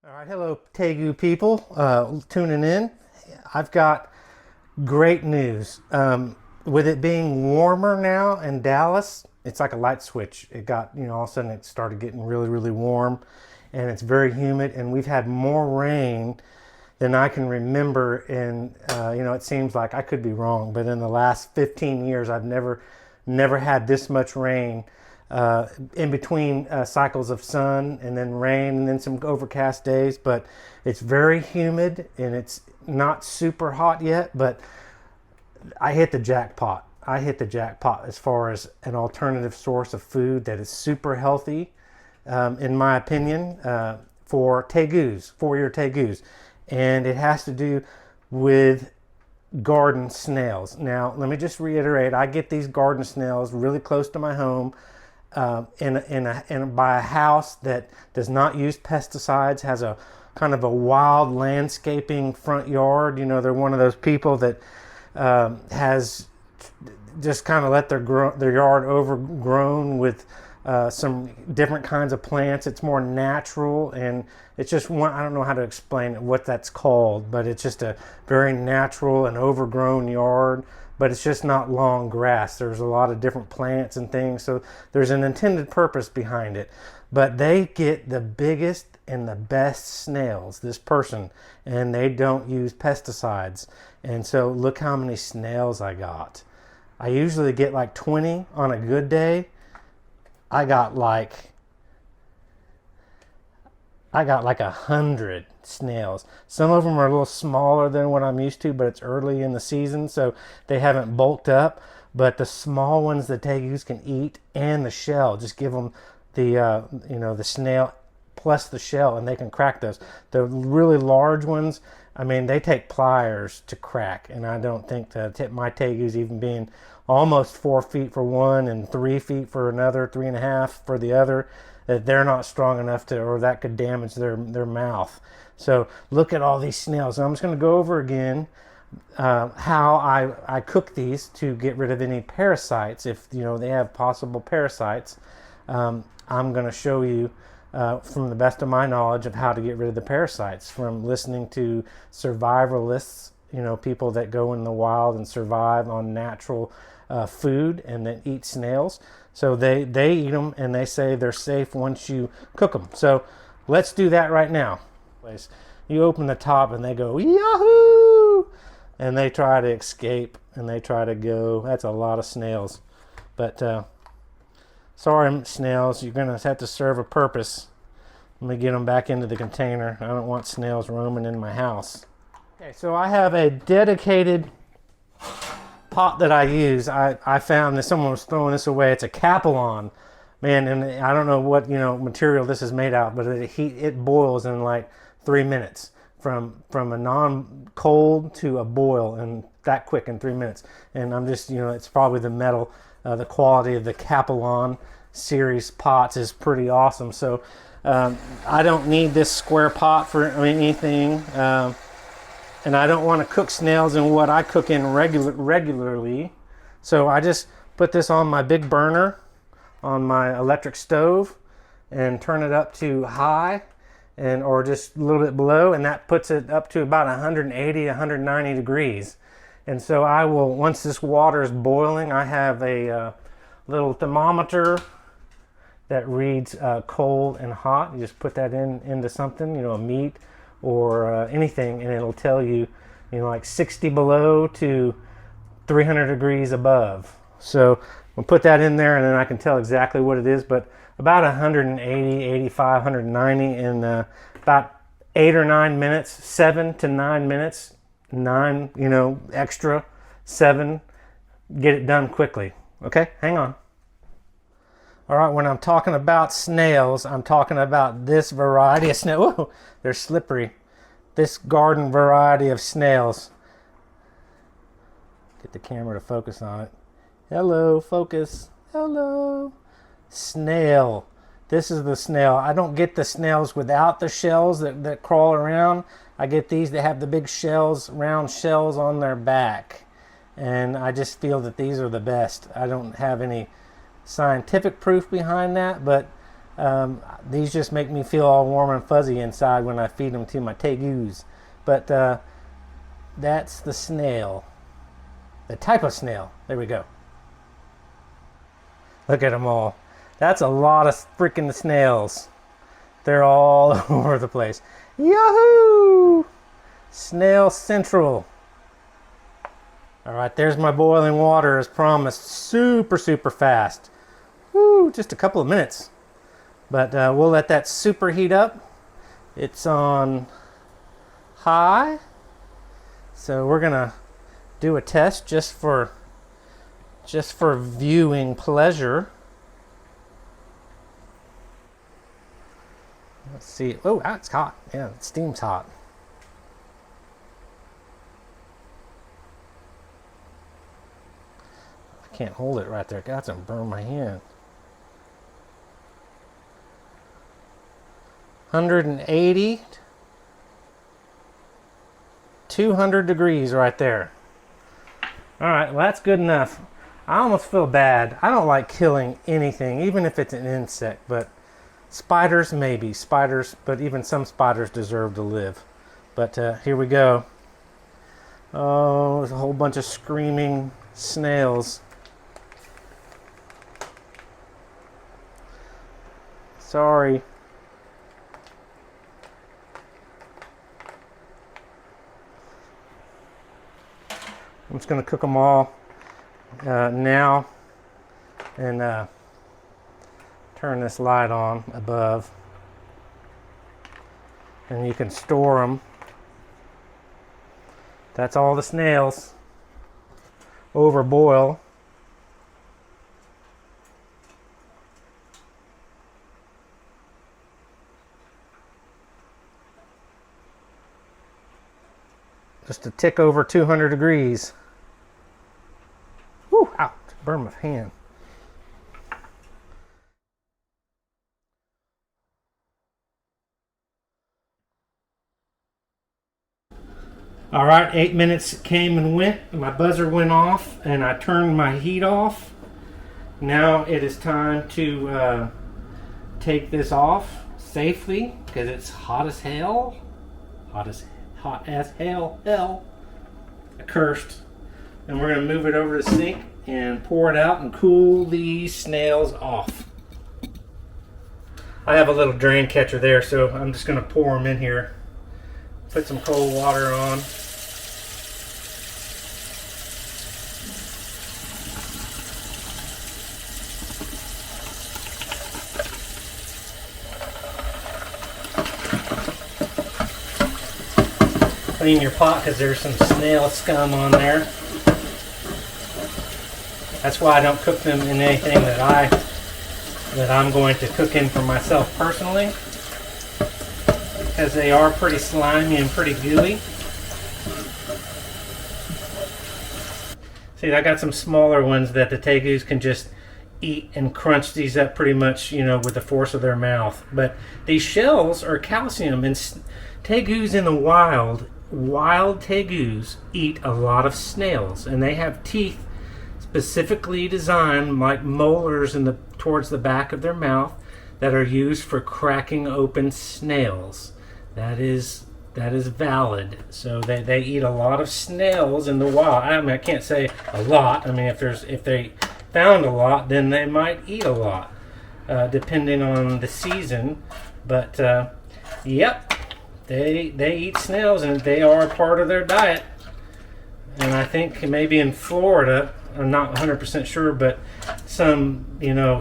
All right, hello Tegu people tuning in. I've got great news. With it being warmer now in Dallas, it's like a light switch. It got, all of a sudden it started getting really, really warm and it's very humid and we've had more rain than I can remember in, it seems like I could be wrong, but in the last 15 years, I've never had this much rain in between cycles of sun and then rain and then some overcast days. But it's very humid and it's not super hot yet, but I hit the jackpot. I hit the jackpot as far as an alternative source of food that is super healthy, in my opinion, for tegus, 4-year tegus. And it has to do with garden snails. Now, let me just reiterate, I get these garden snails really close to my home, by a house that does not use pesticides, has a kind of a wild landscaping front yard. They're one of those people that has just kind of let their yard overgrown with some different kinds of plants. It's more natural, and it's just one, I don't know how to explain it, what that's called, but it's just a very natural and overgrown yard. But it's just not long grass. There's a lot of different plants and things, so there's an intended purpose behind it. But they get the biggest and the best snails, this person, and they don't use pesticides. And so look how many snails I got. I usually get like 20 on a good day. I got like 100 snails. Some of them are a little smaller than what I'm used to, but it's early in the season, so they haven't bulked up. But the small ones the tegus can eat, and the shell, just give them the snail plus the shell, and they can crack those. The really large ones, I mean, they take pliers to crack, and I don't think that my tegus, even being almost 4 feet for one and 3 feet for another, 3.5 for the other, that they're not strong enough to, or that could damage their mouth. So look at all these snails. And I'm just going to go over again how I cook these to get rid of any parasites. If they have possible parasites, I'm going to show you from the best of my knowledge of how to get rid of the parasites from listening to survivalists, people that go in the wild and survive on natural food and then eat snails. So they eat them, and they say they're safe once you cook them. So let's do that right now. You open the top and they go yahoo, and they try to escape and they try to go. That's a lot of snails, but sorry snails, you're gonna have to serve a purpose. Let me get them back into the container. I don't want snails roaming in my house. Okay, so I have a dedicated pot that I use. I found that someone was throwing this away. It's a Capelon, man, and I don't know what material this is made out, but it boils in like 3 minutes from a non-cold to a boil, and that quick in 3 minutes. And I'm just it's probably the metal, the quality of the Capelon series pots is pretty awesome. So I don't need this square pot for anything. And I don't want to cook snails in what I cook in regularly. So I just put this on my big burner on my electric stove and turn it up to high, or just a little bit below, and that puts it up to about 180, 190 degrees. And so I will, once this water is boiling, I have a little thermometer that reads cold and hot. You just put that into something, a meat or anything, and it'll tell you, like 60 below to 300 degrees above. So we'll put that in there, and then I can tell exactly what it is. But about 180, 85, 190 in about 8 or 9 minutes, 7 to 9 minutes, 9, extra 7, get it done quickly. Okay, hang on. All right, when I'm talking about snails, I'm talking about this variety of snail. Whoa, they're slippery. This garden variety of snails. Get the camera to focus on it. Hello, focus. Hello. Snail. This is the snail. I don't get the snails without the shells that crawl around. I get these that have the big shells, round shells on their back. And I just feel that these are the best. I don't have any scientific proof behind that, but These just make me feel all warm and fuzzy inside when I feed them to my tegus. But that's the snail. The type of snail. There we go. Look at them all. That's a lot of freaking snails. They're all over the place. Yahoo! Snail Central. All right, there's my boiling water as promised. Super, super fast. Woo, just a couple of minutes. But we'll let that superheat up. It's on high. So we're gonna do a test just for viewing pleasure. Let's see. Oh, it's hot. Yeah, the steam's hot. I can't hold it right there. God, it's gonna burn my hand. 180, 200 degrees right there. All right, well, that's good enough. I almost feel bad. I don't like killing anything, even if it's an insect, but spiders, maybe. Spiders, but even some spiders deserve to live. But here we go. Oh, there's a whole bunch of screaming snails. Sorry. I'm just going to cook them all now and turn this light on above, and you can store them. That's all the snails. Over boil. Just a tick over 200 degrees. Whew, ouch, burned my hand. All right, 8 minutes came and went. My buzzer went off and I turned my heat off. Now it is time to take this off safely because it's hot as hell. Hot as hell. Accursed. And we're going to move it over to the sink and pour it out and cool these snails off. I have a little drain catcher there, so I'm just going to pour them in here. Put some cold water on. Clean your pot because there's some snail scum on there. That's why I don't cook them in anything that I'm going to cook in for myself personally, because they are pretty slimy and pretty gooey. See, I got some smaller ones that the tegus can just eat and crunch these up pretty much, with the force of their mouth. But these shells are calcium, and tegus in the wild tegus eat a lot of snails, and they have teeth specifically designed like molars towards the back of their mouth that are used for cracking open snails. That is valid. So they eat a lot of snails in the wild. I mean, I can't say a lot. I mean, if they found a lot, then they might eat a lot, depending on the season. But yep, they eat snails, and they are a part of their diet. And I think maybe in Florida, I'm not 100% sure, but some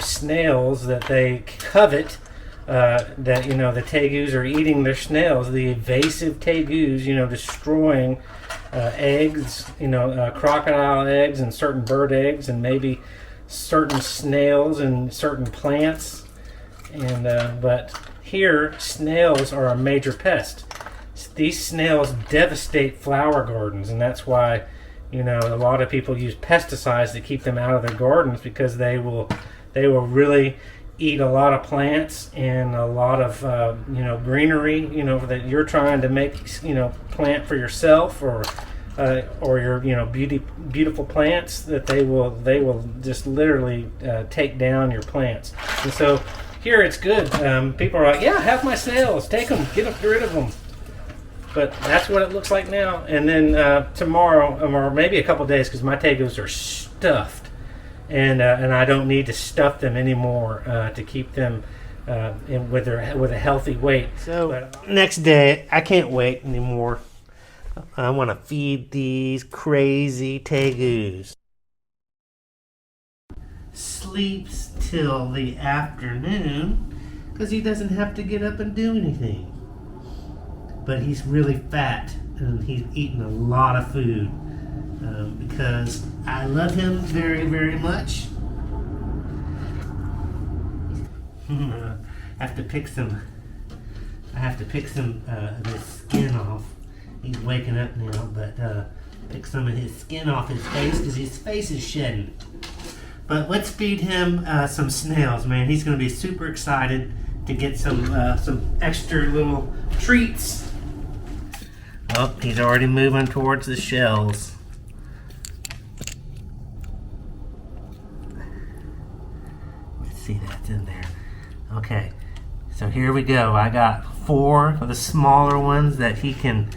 snails that they covet, that the tegus are eating their snails, the invasive tegus, destroying eggs, crocodile eggs and certain bird eggs, and maybe certain snails and certain plants. And but here, snails are a major pest. These snails devastate flower gardens, and that's why a lot of people use pesticides to keep them out of their gardens, because they will really eat a lot of plants and a lot of greenery that you're trying to make plant for yourself, or your beautiful plants, that they will just literally take down your plants. And so here it's good. People are like, yeah, have my snails, take them, get rid of them. But that's what it looks like now. And then tomorrow, or maybe a couple days, because my tegus are stuffed, and I don't need to stuff them anymore to keep them with a healthy weight. So next day, I can't wait anymore. I want to feed these crazy tegus. Sleeps till the afternoon because he doesn't have to get up and do anything. But he's really fat and he's eating a lot of food because I love him very, very much. I have to pick some of his skin off. He's waking up now, but pick some of his skin off his face because his face is shedding. But let's feed him some snails, man. He's going to be super excited to get some extra little treats. Oh, he's already moving towards the shells. Let's see, that's in there. Okay, so here we go. I got 4 of the smaller ones that he can...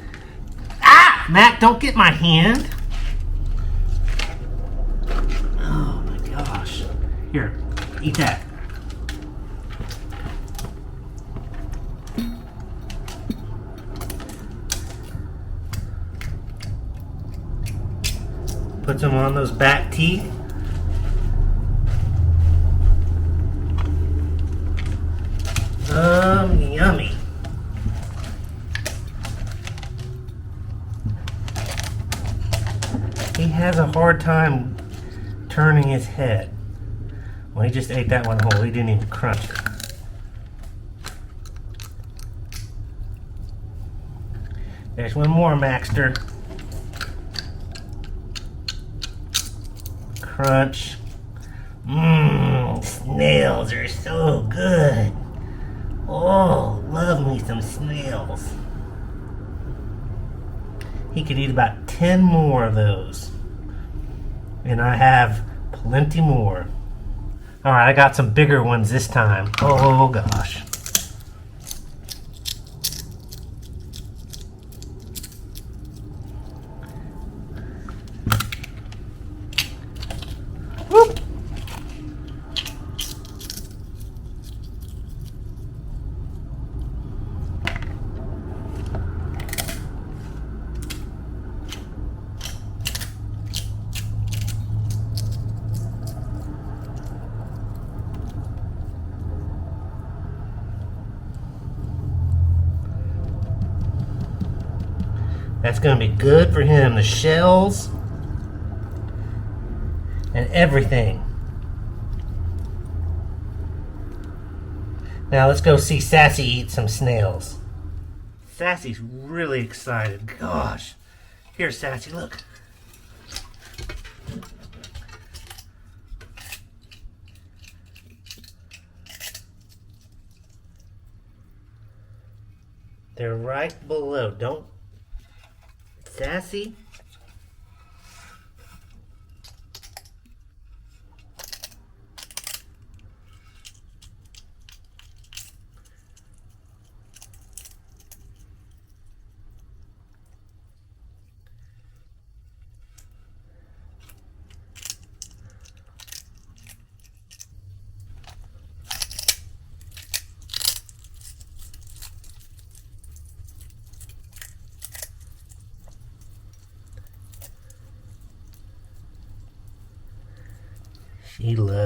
Ah! Matt, don't get my hand. Oh my gosh. Here, eat that. Put them on those back teeth. Yummy. He has a hard time turning his head. Well, he just ate that one whole. He didn't even crunch it. There's one more, Maxter. Crunch. Snails are so good. Oh, love me some snails. He could eat about 10 more of those. And I have plenty more. Alright, I got some bigger ones this time. Oh gosh. Whoop. That's going to be good for him. The shells and everything. Now let's go see Sassy eat some snails. Sassy's really excited. Gosh. Here, Sassy, look. They're right below. Don't... Sassy?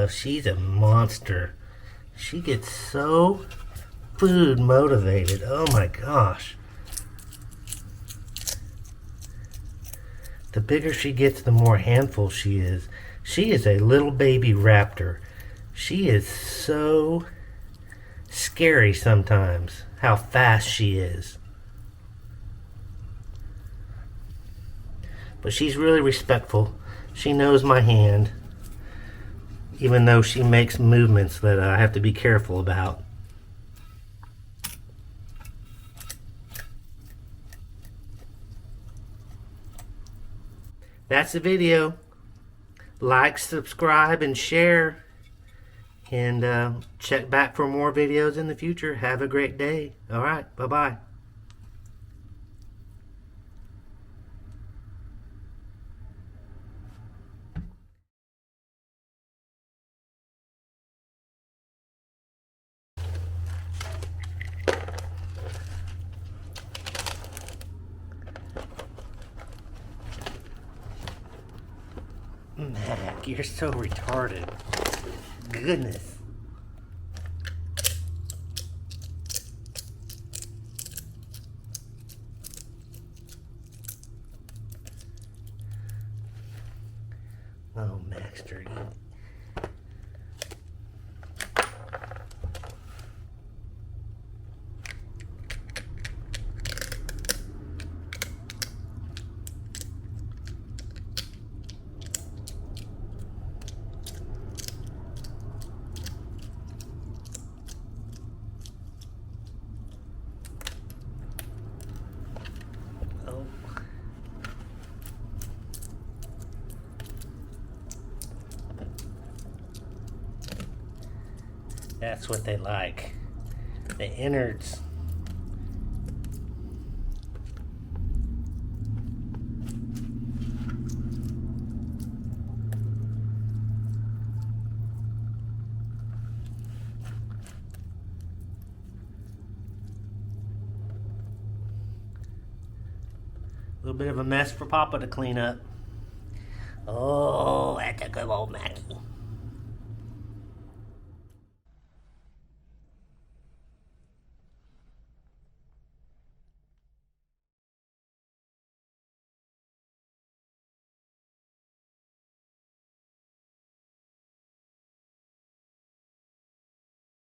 She's a monster. She gets so food motivated. Oh my gosh. The bigger she gets, the more handful she is. She is a little baby raptor. She is so scary sometimes, how fast she is. But she's really respectful. She knows my hand, even though she makes movements that I have to be careful about. That's the video. Like, subscribe, and share. And check back for more videos in the future. Have a great day. All right. Bye-bye. Mac, you're so retarded. Goodness. Oh, Maxter. Oh. That's what they like. The innards. A little bit of a mess for Papa to clean up. Oh, that's a good old Mackie.